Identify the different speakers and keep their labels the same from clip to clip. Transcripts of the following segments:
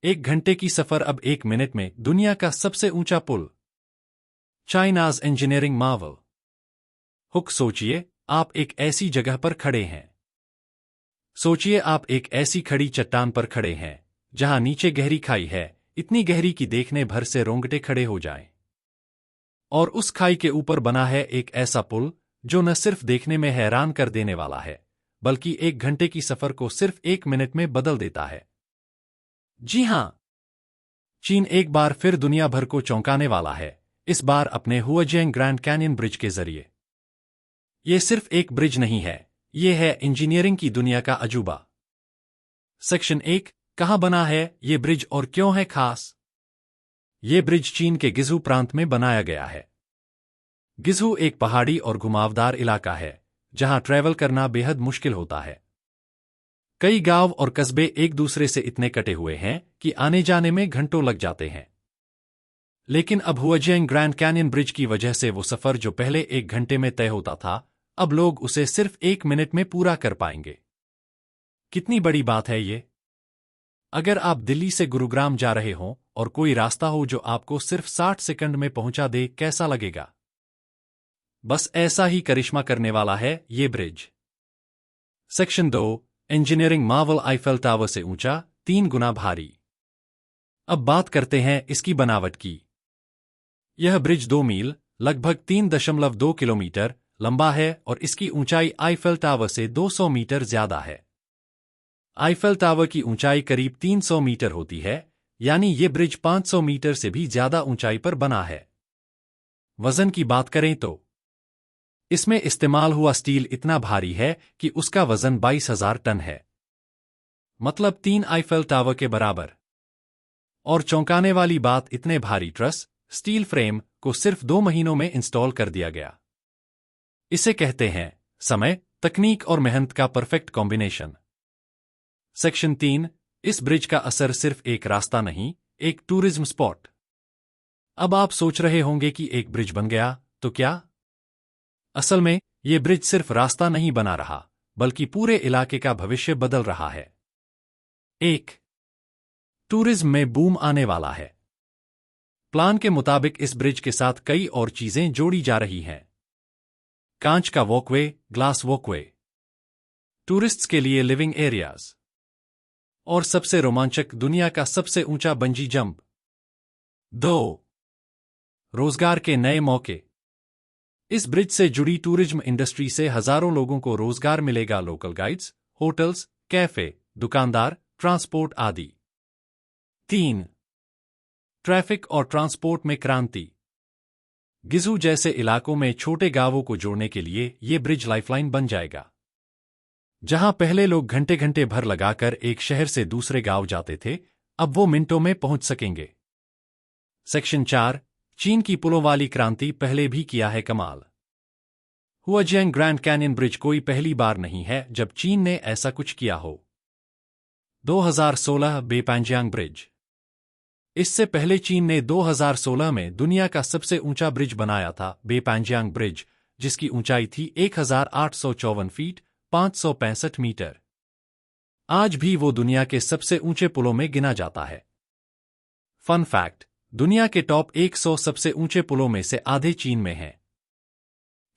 Speaker 1: 1 घंटे की सफर अब 1 मिनट में, दुनिया का सबसे ऊंचा पुल। China's engineering marvel. हुक, सोचिए आप एक ऐसी जगह पर खड़े हैं। सोचिए आप एक ऐसी खड़ी चट्टान पर खड़े हैं जहां नीचे गहरी खाई है, इतनी गहरी कि देखने भर से रोंगटे खड़े हो जाएं। और उस खाई के ऊपर बना है एक ऐसा पुल जो न सिर्फ देखने में हैरान कर देने वाला है, बल्कि 1 घंटे की सफर को सिर्फ 1 मिनट में बदल देता है। जी हां, चीन एक बार फिर दुनिया भर को चौंकाने वाला है, इस बार अपने हुआजियांग ग्रैंड कैनियन ब्रिज के जरिए। यह सिर्फ एक ब्रिज नहीं है, यह है इंजीनियरिंग की दुनिया का अजूबा। सेक्शन 1, कहां बना है यह ब्रिज और क्यों है खास? यह ब्रिज चीन के गिजू प्रांत में बनाया गया है। गिजू एक पहाड़ी और घुमावदार इलाका है जहां ट्रैवल करना बेहद मुश्किल होता है। कई गांव और कस्बे एक दूसरे से इतने कटे हुए हैं कि आने जाने में घंटों लग जाते हैं। लेकिन अब हुआजियांग ग्रैंड कैनियन ब्रिज की वजह से वो सफर जो पहले 1 घंटे में तय होता था, अब लोग उसे सिर्फ 1 मिनट में पूरा कर पाएंगे। कितनी बड़ी बात है ये? अगर आप दिल्ली से गुरुग्राम जा रहे हों और कोई रास्ता हो जो आपको सिर्फ 60 सेकंड में पहुंचा दे, कैसा लगेगा? बस ऐसा ही करिश्मा करने वाला है ये bridge. Section 2, engineering Marvel. Eiffel tower से ऊंचा, 3 गुना भारी। अब बात करते हैं इसकी बनावट की। यह ब्रिज 2 मील लगभग 3.2 किलोमीटर लंबा है और इसकी ऊंचाई आईफेल टावर से 200 मीटर ज्यादा है। आईफेल टावर की ऊंचाई करीब 300 मीटर होती है, यानी ये ब्रिज 500 मीटर से भी ज्यादा ऊंचाई पर बना है। वजन की बात करें तो इसमें इस्तेमाल हुआ स्टील इतना भारी है कि उसका वजन 22,000 टन है, मतलब 3 आईफेल टावर के बराबर। और चौंकाने वाली बात, इतने भारी ट्रस स्टील फ्रेम को सिर्फ 2 महीनों में इंस्टॉल कर दिया गया। इसे कहते हैं समय, तकनीक और मेहनत का परफेक्ट कॉम्बिनेशन। सेक्शन 3, इस ब्रिज का असर सिर्फ एक रास्ता नहीं, एक टूरिज्म स्पॉट। अब आप सोच रहे होंगे कि एक ब्रिज बन गया तो क्या? असल में यह ब्रिज सिर्फ रास्ता नहीं बना रहा, बल्कि पूरे इलाके का भविष्य बदल रहा है। 1, टूरिज्म में बूम आने वाला है। प्लान के मुताबिक इस ब्रिज के साथ कई और चीजें जोड़ी जा रही हैं। कांच का वॉकवे, ग्लास वॉकवे, टूरिस्ट्स के लिए लिविंग एरियाज, और सबसे रोमांचक, दुनिया का सबसे ऊंचा बंजी जंप। 2, रोजगार के नए मौके। इस ब्रिज से जुड़ी टूरिज्म इंडस्ट्री से हजारों लोगों को रोजगार मिलेगा। लोकल गाइड्स, होटल्स, कैफे, दुकानदार, ट्रांसपोर्ट आदि। 3, ट्रैफिक और ट्रांसपोर्ट में क्रांति। गिजू जैसे इलाकों में छोटे गांवों को जोड़ने के लिए यह ब्रिज लाइफलाइन बन जाएगा। जहां पहले लोग घंटे घंटे भर लगाकर एक शहर से दूसरे गांव जाते थे, अब वो मिनटों में पहुंच सकेंगे। सेक्शन 4, चीन की पुलों वाली क्रांति। पहले भी किया है कमाल। हुआजियांग ग्रैंड कैनियन ब्रिज कोई पहली बार नहीं है जब चीन ने ऐसा कुछ किया हो। 2016 बेपैंजियांग ब्रिज। इससे पहले चीन ने 2016 में दुनिया का सबसे ऊंचा ब्रिज बनाया था, बेपैंजियांग ब्रिज, जिसकी ऊंचाई थी 1854 फीट 565 मीटर। आज भी वो दुनिया के सबसे ऊंचे पुलों में गिना जाता है। फन फैक्ट, दुनिया के टॉप 100 सबसे ऊंचे पुलों में से आधे चीन में हैं।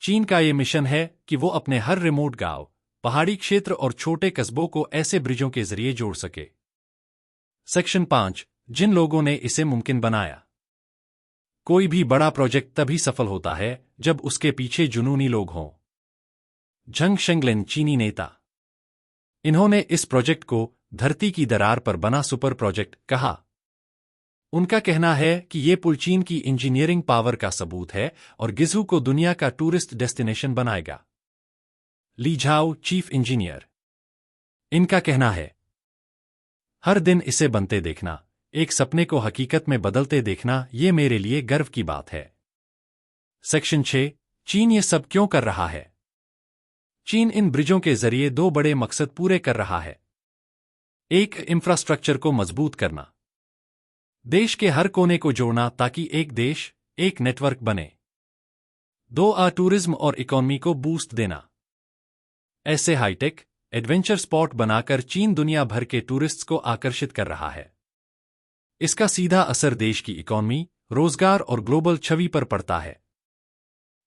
Speaker 1: चीन का ये मिशन है कि वो अपने हर रिमोट गांव, पहाड़ी क्षेत्र और छोटे कस्बों को ऐसे ब्रिजों के जरिए जोड़ सके। सेक्शन 5, जिन लोगों ने इसे मुमकिन बनाया। कोई भी बड़ा प्रोजेक्ट तभी सफल होता है जब उसके पीछे जुनूनी लोग हों। झंग शेंगलिन, चीनी नेता, इन्होंने इस प्रोजेक्ट को धरती की दरार पर बना सुपर प्रोजेक्ट कहा। उनका कहना है कि ये पुल चीन की इंजीनियरिंग पावर का सबूत है और गिजू को दुनिया का टूरिस्ट डेस्टिनेशन बनाएगा। ली झाओ, चीफ इंजीनियर, इनका कहना है, हर दिन इसे बनते देखना, एक सपने को हकीकत में बदलते देखना, ये मेरे लिए गर्व की बात है। सेक्शन 6, चीन ये सब क्यों कर रहा है? चीन इन ब्रिजों के जरिए 2 बड़े मकसद पूरे कर रहा है। 1, इंफ्रास्ट्रक्चर को मजबूत करना, देश के हर कोने को जोड़ना ताकि एक देश, एक नेटवर्क बने। 2, टूरिज्म और इकोनॉमी को बूस्ट देना। ऐसे हाईटेक, एडवेंचर स्पॉट बनाकर चीन दुनिया भर के टूरिस्ट्स को आकर्षित कर रहा है। इसका सीधा असर देश की इकॉनमी, रोजगार और ग्लोबल छवि पर पड़ता है।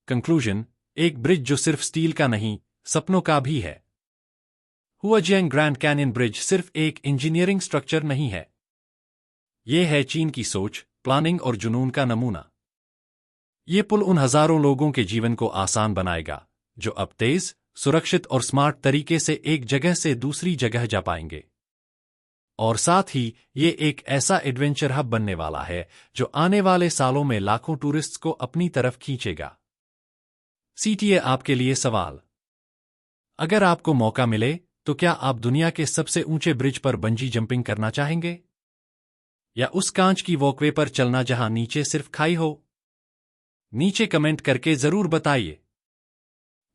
Speaker 1: कंक्लूजन, एक ब्रिज जो सिर्फ स्टील का नहीं, सपनों का भी है। हुआजियांग ग्रैंड कैनियन ब्रिज सिर्फ एक इंजीनियरिंग स्ट्रक्चर नहीं है। यह है चीन की सोच, प्लानिंग और जुनून का नमूना। ये पुल उन हजारों लोगों के जीवन को आसान बनाएगा, जो अब तेज, सुरक्षित और स्मार्ट तरीके से एक जगह से दूसरी जगह जा पाएंगे। और साथ ही ये एक ऐसा एडवेंचर हब बनने वाला है जो आने वाले सालों में लाखों टूरिस्ट्स को अपनी तरफ खींचेगा। सीटीए आपके लिए सवाल। अगर आपको मौका मिले तो क्या आप दुनिया के सबसे ऊंचे ब्रिज पर बंजी जंपिंग करना चाहेंगे? या उस कांच की वॉकवे पर चलना जहां नीचे सिर्फ खाई हो? नीचे कमेंट करके जरूर बताइए।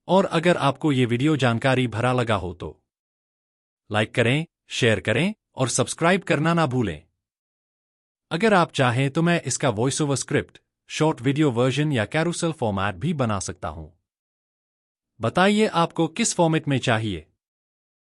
Speaker 1: और अगर आपको ये वीडियो जानकारी भरा लगा हो तो लाइक करें, शेयर करें और सब्सक्राइब करना ना भूलें। अगर आप चाहें तो मैं इसका voice over script, short video version या कैरूसेल फॉर्मेट भी बना सकता हूं। बताइए आपको किस फॉर्मेट में चाहिए।